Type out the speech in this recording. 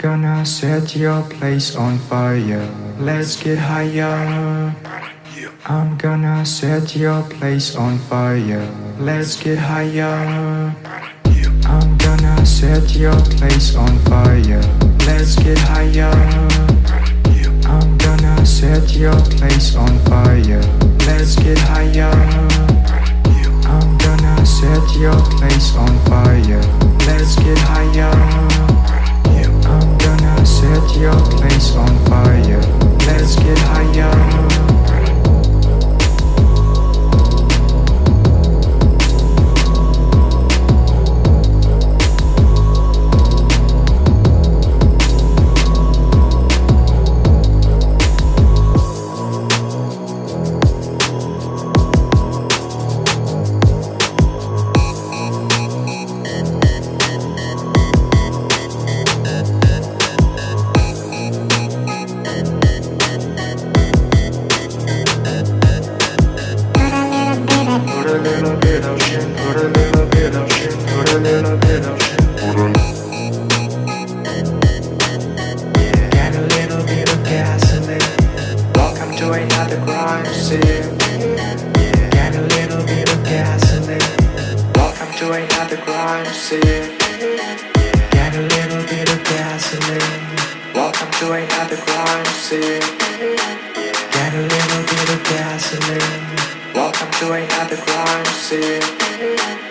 gonna set your place on fire. Let's get higher. I'm gonna set your place on fire. Let's get higher. I'm gonna set your place on fire. Let's get higher. I'm gonna set your place on fire. Let's get higher. I'm gonna set your place on fire. Let's get higher. I'm gonna set your place on fire. Let's get higher. Welcome to another crime scene. Get a little bit of gasoline. Welcome to another crime scene.